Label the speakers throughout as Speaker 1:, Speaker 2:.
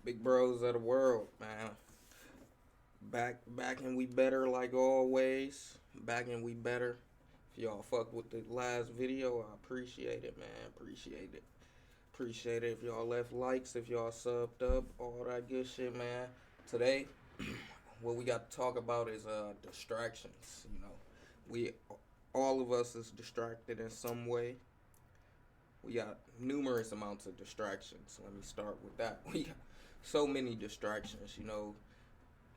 Speaker 1: Big bros of the world, man. Back and we better like always. Back and we better. If y'all fuck with the last video, I appreciate it, man. Appreciate it. Appreciate it if y'all left likes, if y'all subbed up, all that good shit, man. Today, what we got to talk about is distractions. We all of us is distracted in some way. We got numerous amounts of distractions. Let me start with that. We got so many distractions,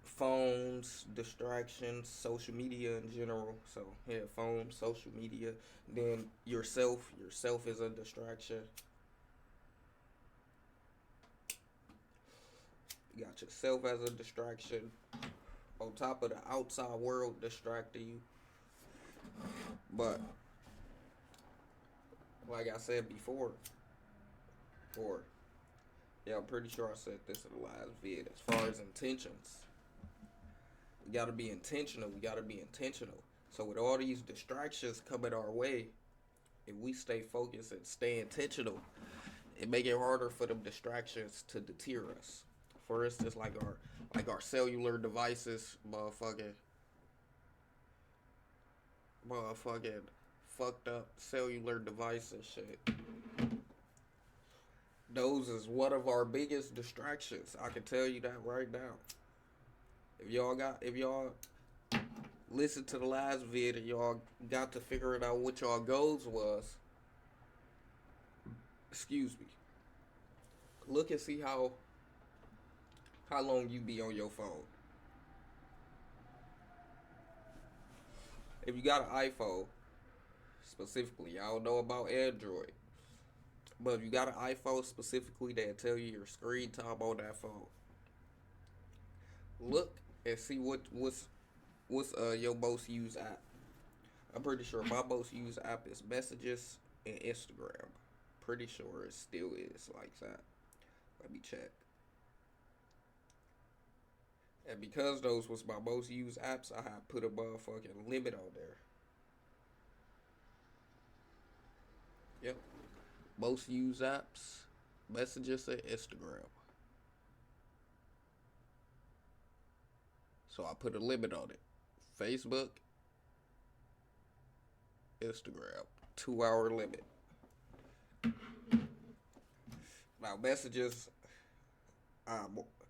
Speaker 1: phones, distractions, social media in general. So yeah, phone, social media. Then yourself is a distraction. You got yourself as a distraction. On top of the outside world distracting you. But like I said before, or yeah, I'm pretty sure I said this in the last vid. As far as intentions, we gotta be intentional. We gotta be intentional. So with all these distractions coming our way, if we stay focused and stay intentional, it make it harder for them distractions to deter us. For instance, like our cellular devices, motherfucking fucked up cellular devices shit. Those is one of our biggest distractions. I can tell you that right now. If y'all listen to the last vid and y'all got to figure it out what y'all goals was, excuse me. Look and see how long you be on your phone. If you got an iPhone, specifically, I don't know about Android, but if you got an iPhone specifically, they'll tell you your screen time on that phone. Look and see what's your most used app. I'm pretty sure my most used app is Messages and Instagram. Pretty sure it still is like that. Let me check. And because those was my most used apps, I have put a motherfucking limit on there. Yep. Most used apps, Messages and Instagram. So I put a limit on it. Facebook, Instagram, 2 hour limit. Now messages, I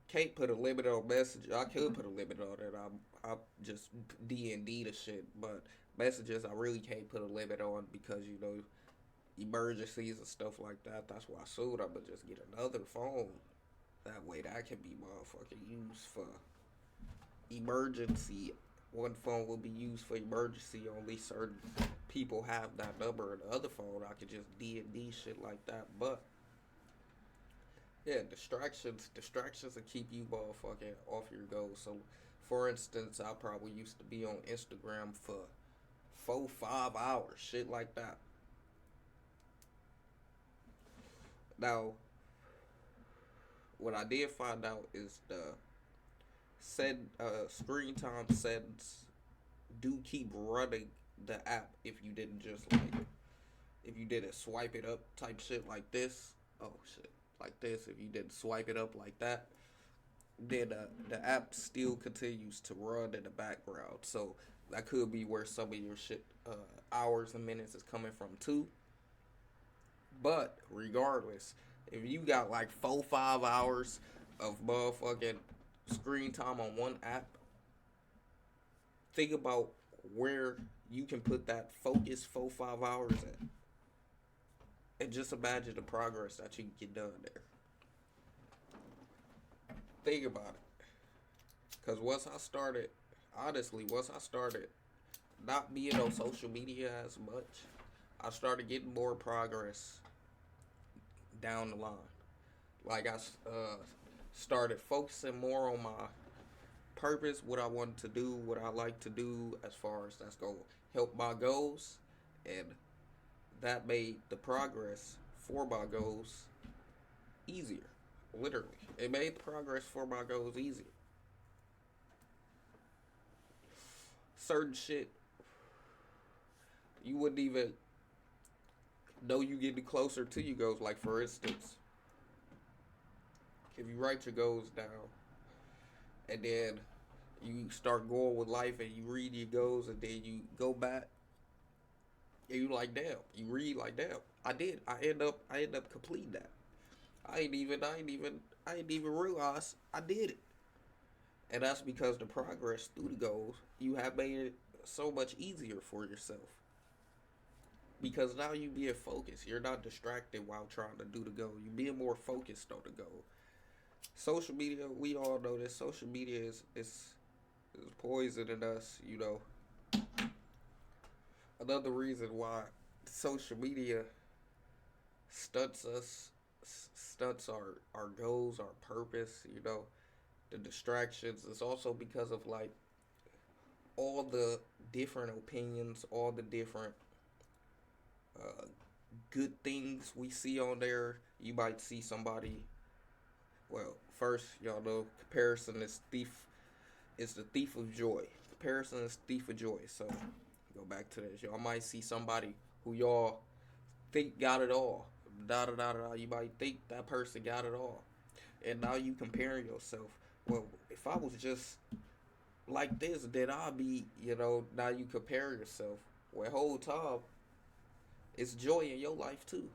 Speaker 1: can't put a limit on messages. I could put a limit on it. I'm just D&D the shit, but messages I really can't put a limit on because emergencies and stuff like that. That's why soon I'ma just get another phone. That way that can be motherfucking used for emergency. One phone will be used for emergency. Only certain people have that number. And the other phone I could just D&D shit like that. But yeah, distractions will keep you motherfucking off your goals. So, for instance, I probably used to be on Instagram for 4, 5 hours, shit like that. Now, what I did find out is the said screen time settings do keep running the app if you didn't swipe it up type shit like this. Oh shit, like this. If you didn't swipe it up like that, then the app still continues to run in the background. So that could be where some of your shit hours and minutes is coming from too. But regardless, if you got like 4, 5 hours of motherfucking screen time on one app, think about where you can put that focus 4, 5 hours in. And just imagine the progress that you can get done there. Think about it. Because once I started not being on social media as much, I started getting more progress down the line. Like I started focusing more on my purpose, what I wanted to do, what I like to do, as far as that's going to help my goals, and that made the progress for my goals easier. Literally, it made the progress for my goals easier. Certain shit you wouldn't even know you getting closer to your goals. Like for instance, If you write your goals down and then you start going with life and you read your goals and then you go back and you like damn, you read like damn. I did. I end up completing that. I ain't even realize I did it. And that's because the progress through the goals, you have made it so much easier for yourself. Because now you being focused. You're not distracted while trying to do the goal. You're being more focused on the goal. Social media, we all know that social media is poisoning us, you know. Another reason why social media stunts us, stunts our goals, our purpose, you know, the distractions. It's also because of like all the different opinions, all the different uh, good things we see on there. You might see somebody. Well, first, y'all know comparison is thief. Is the thief of joy. Comparison is thief of joy. So, go back to this. Y'all might see somebody who y'all think got it all. Da da da da. You might think that person got it all, and now you comparing yourself. Well, if I was just like this, then I'll be. You know, now you compare yourself. Well, whole time it's joy in your life too.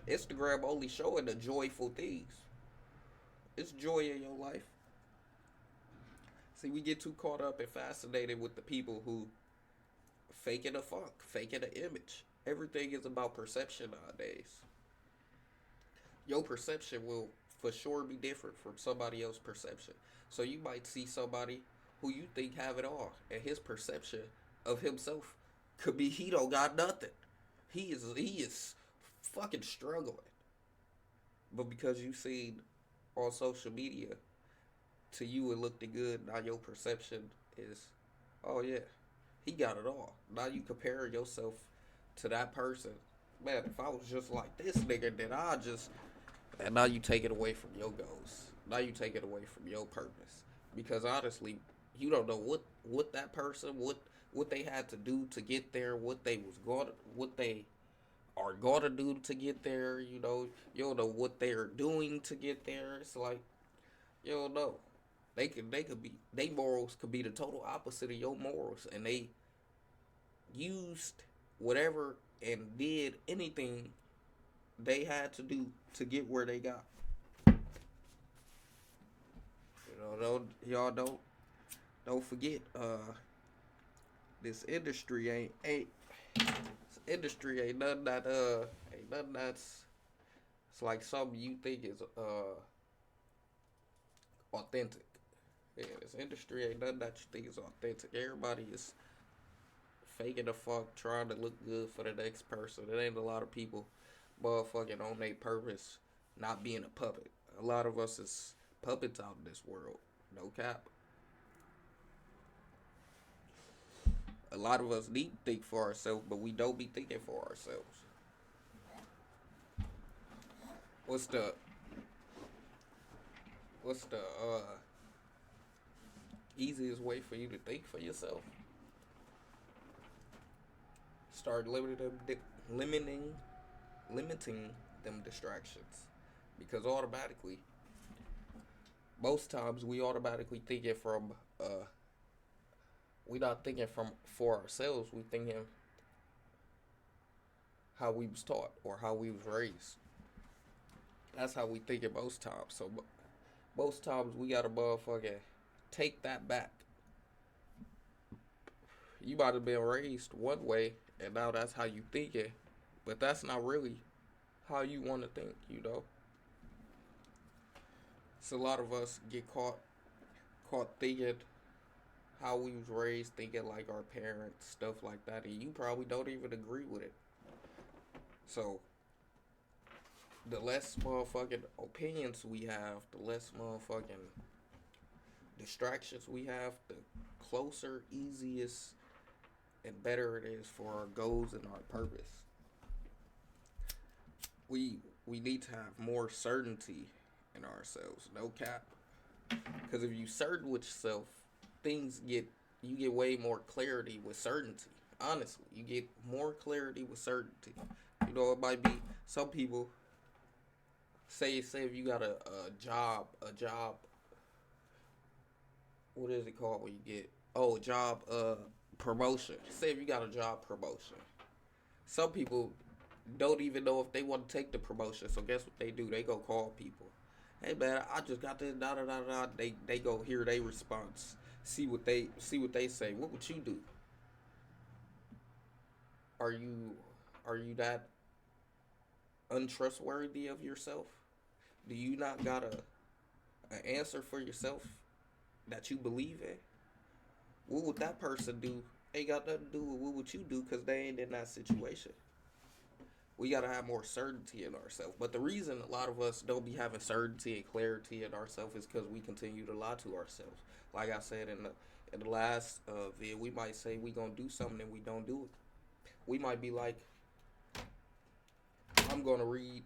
Speaker 1: Instagram only showing the joyful things. It's joy in your life. See, we get too caught up and fascinated with the people who faking a funk, faking an image. Everything is about perception nowadays. Your perception will for sure be different from somebody else's perception. So you might see somebody who you think have it all, and his perception of himself could be he don't got nothing. He is fucking struggling. But because you seen on social media, to you it looked good. Now your perception is, oh yeah, he got it all. Now you compare yourself to that person. Man, if I was just like this nigga, then I just. And now you take it away from your goals. Now you take it away from your purpose. Because honestly, you don't know what that person, what they had to do to get there, what they are gonna do to get there. You don't know what they are doing to get there. It's like you don't know. They could be they morals could be the total opposite of your morals, and they used whatever and did anything they had to do to get where they got. Y'all don't forget. This industry ain't nothing that ain't nothing that's it's like something you think is authentic. Yeah, this industry ain't nothing that you think is authentic. Everybody is faking the fuck, trying to look good for the next person. It ain't a lot of people motherfucking on their purpose, not being a puppet. A lot of us is puppets out in this world. No cap. A lot of us need to think for ourselves, but we don't be thinking for ourselves. What's the what's the easiest way for you to think for yourself? Start limiting limiting them distractions, because automatically, most times we automatically thinking from we not thinking from for ourselves. We thinking how we was taught or how we was raised. That's how we think it most times. So most times we gotta motherfucking take that back. You might have been raised one way, and now that's how you think it, but that's not really how you want to think. So a lot of us get caught thinking how we was raised, thinking like our parents, stuff like that, and you probably don't even agree with it. So the less motherfucking opinions we have, the less motherfucking distractions we have, the closer, easiest, and better it is for our goals and our purpose. We need to have more certainty in ourselves. No cap. Because if you certain with yourself, things get you get way more clarity with certainty. Honestly, you get more clarity with certainty. It might be some people. Say if you got a job, what is it called when you get job promotion. Say if you got a job promotion. Some people don't even know if they want to take the promotion. So guess what they do? They go call people. Hey man, I just got this da da da da. They go hear their response. See what they say. What would you do? Are you that untrustworthy of yourself? Do you not got an answer for yourself that you believe in? What would that person do? Ain't got nothing to do with what would you do because they ain't in that situation. We gotta have more certainty in ourselves. But the reason a lot of us don't be having certainty and clarity in ourselves is because we continue to lie to ourselves. Like I said in the last vid, we might say we gonna do something and we don't do it. We might be like, I'm gonna read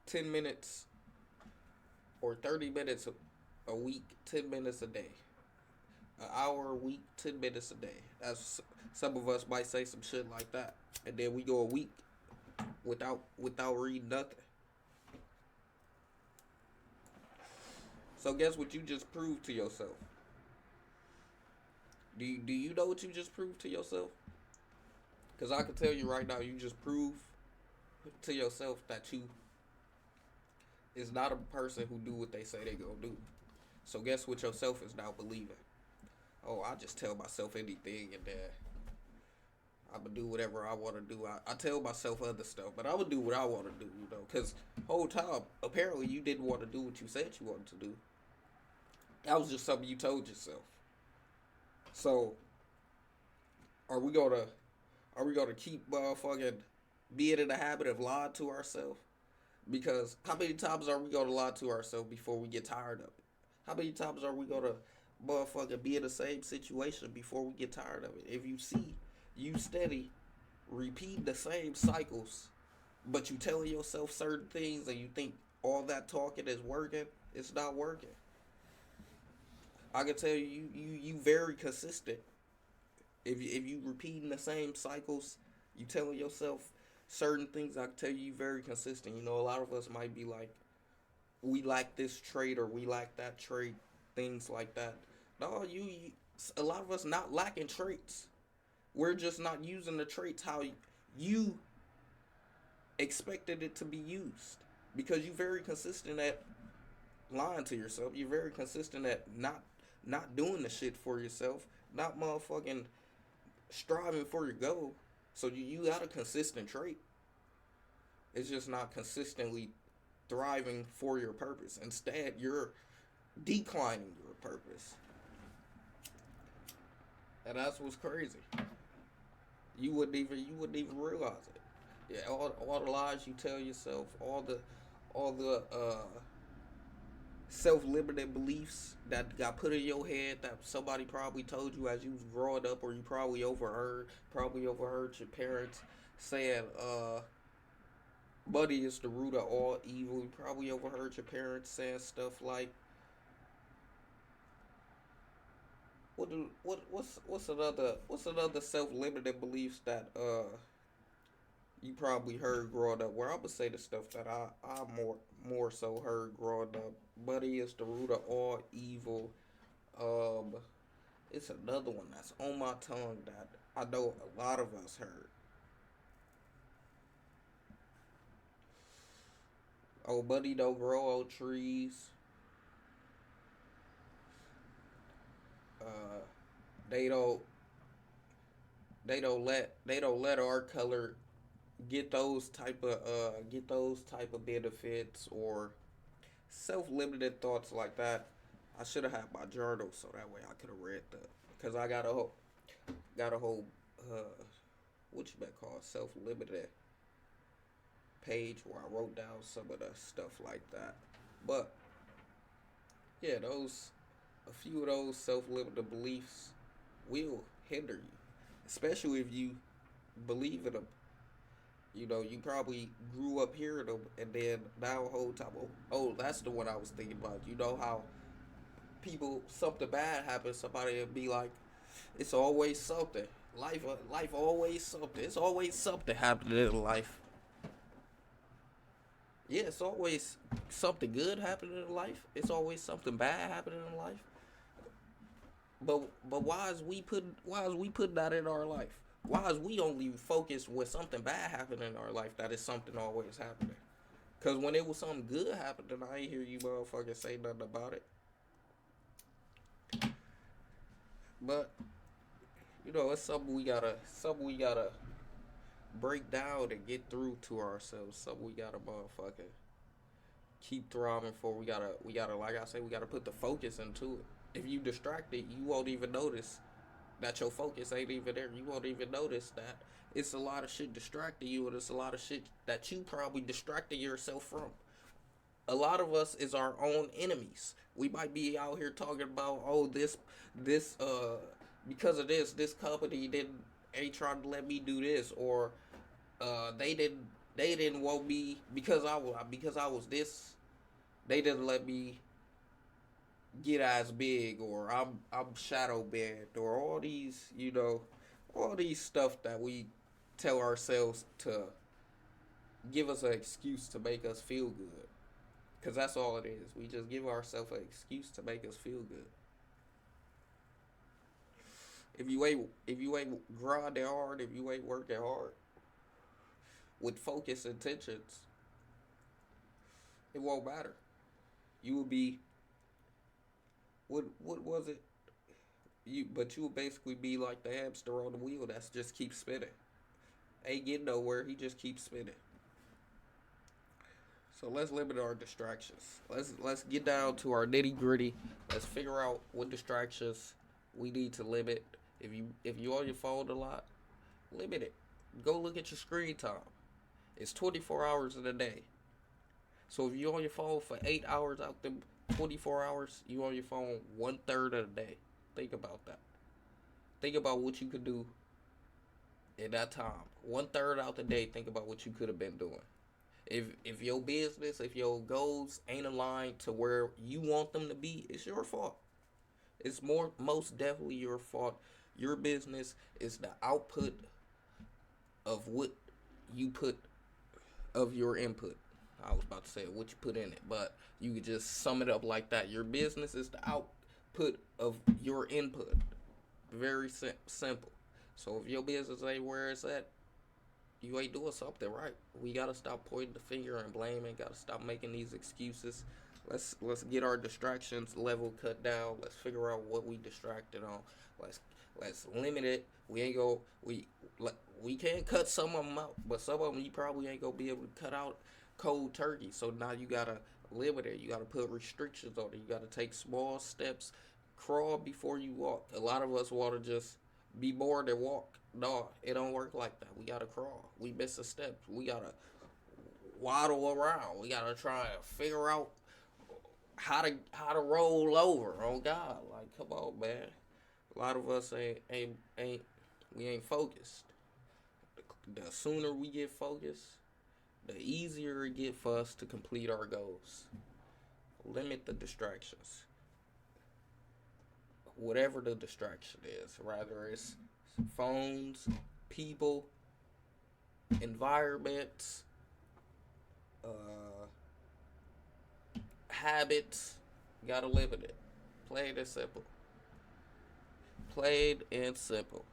Speaker 1: 10 minutes or 30 minutes a week, 10 minutes a day, an hour a week, 10 minutes a day. That's some of us might say some shit like that, and then we go a week without reading nothing. So guess what you just proved to yourself? Do you know what you just proved to yourself? Because I can tell you right now, you just proved to yourself that you is not a person who do what they say they gonna do. So guess what yourself is now believing? Oh, I just tell myself anything and then I'm gonna do whatever I want to do. I tell myself other stuff, but I'm gonna do what I want to do, because whole time apparently you didn't want to do what you said you wanted to do. That was just something you told yourself. So are we gonna are we gonna keep motherfucking being in the habit of lying to ourselves? Because how many times are we gonna lie to ourselves before we get tired of it? How many times are we gonna motherfucker be in the same situation before we get tired of it? If you see you steady repeat the same cycles, but you telling yourself certain things and you think all that talking is working, it's not working. I can tell you very consistent. If you repeating the same cycles, you telling yourself certain things. I can tell you very consistent. A lot of us might be like, we lack this trait or we lack that trait, things like that. No, a lot of us not lacking traits. We're just not using the traits how you expected it to be used. Because you're very consistent at lying to yourself. You're very consistent at not doing the shit for yourself. Not motherfucking striving for your goal. So you got a consistent trait. It's just not consistently thriving for your purpose. Instead, you're declining your purpose. And that's what's crazy. You wouldn't even realize it. Yeah, all the lies you tell yourself, all the self-limiting beliefs that got put in your head that somebody probably told you as you was growing up, or you probably overheard your parents saying, money is the root of all evil. You probably overheard your parents saying stuff like, what's another self-limiting beliefs that you probably heard growing up? Where I would say the stuff that I more so heard growing up. Money is the root of all evil. Um, it's another one that's on my tongue that I know a lot of us heard. Oh, money don't grow on trees. Uh, they don't they don't let our color get those type of benefits, or self-limited thoughts like that. I should have had my journal so that way I could have read that, because I got a whole what you might call self-limited page where I wrote down some of the stuff like that. But yeah, those a few of those self-limited beliefs will hinder you, especially if you believe in them. You probably grew up hearing them, and then now whole time, oh, that's the one I was thinking about. You know how people, something bad happens, somebody will be like, it's always something. Life always something. It's always something happening in life. Yeah, it's always something good happening in life. It's always something bad happening in life. But why is we putting that in our life? Why is we only focused when something bad happening in our life that is something always happening? Cause when it was something good happening, I ain't hear you motherfuckers say nothing about it. But it's something we gotta break down and get through to ourselves. Something we gotta motherfucker keep thriving for. We gotta like I say, we gotta put the focus into it. If you distracted, you won't even notice that your focus ain't even there. You won't even notice that it's a lot of shit distracting you, and it's a lot of shit that you probably distracted yourself from. A lot of us is our own enemies. We might be out here talking about, oh, this because of this company didn't ain't trying to let me do this, or they didn't want me because I was this, they didn't let me get as big, or I'm shadow banned, or all these stuff that we tell ourselves to give us an excuse to make us feel good. Cause that's all it is. We just give ourselves an excuse to make us feel good. If you ain't grinding hard, if you ain't working hard with focused intentions, it won't matter. You will be what was it? You will basically be like the hamster on the wheel that's just keeps spinning. Ain't getting nowhere. He just keeps spinning. So let's limit our distractions. Let's get down to our nitty gritty. Let's figure out what distractions we need to limit. If you on your phone a lot, limit it. Go look at your screen time. It's 24 hours in a day. So if you on your phone for 8 hours out the 24 hours, you on your phone 1/3 of the day. Think about that. Think about what you could do in that time. 1/3 out the day. Think about what you could have been doing. If your business, if your goals ain't aligned to where you want them to be, it's your fault. It's most definitely your fault. Your business is the output of what you put of your input. I was about to say what you put in it, but you could just sum it up like that. Your business is the output of your input. Very simple. So if your business ain't where it's at, you ain't doing something right. We gotta stop pointing the finger and blaming. Gotta stop making these excuses. Let's get our distractions level cut down. Let's figure out what we distracted on. Let's let's limit it. We ain't go we can't cut some of them out, but some of them you probably ain't gonna be able to cut out cold turkey. So now you gotta limit it. You gotta put restrictions on it. You gotta take small steps. Crawl before you walk. A lot of us want to just be more than walk. No, it don't work like that. We gotta crawl. We miss a step. We gotta waddle around. We gotta try and figure out how to roll over. Oh God, like come on, man. A lot of us ain't we ain't focused. The sooner we get focused, the easier it get for us to complete our goals. Limit the distractions. Whatever the distraction is, rather it's phones, people, environments, uh, habits, gotta limit it. Plain and simple. Plain and simple.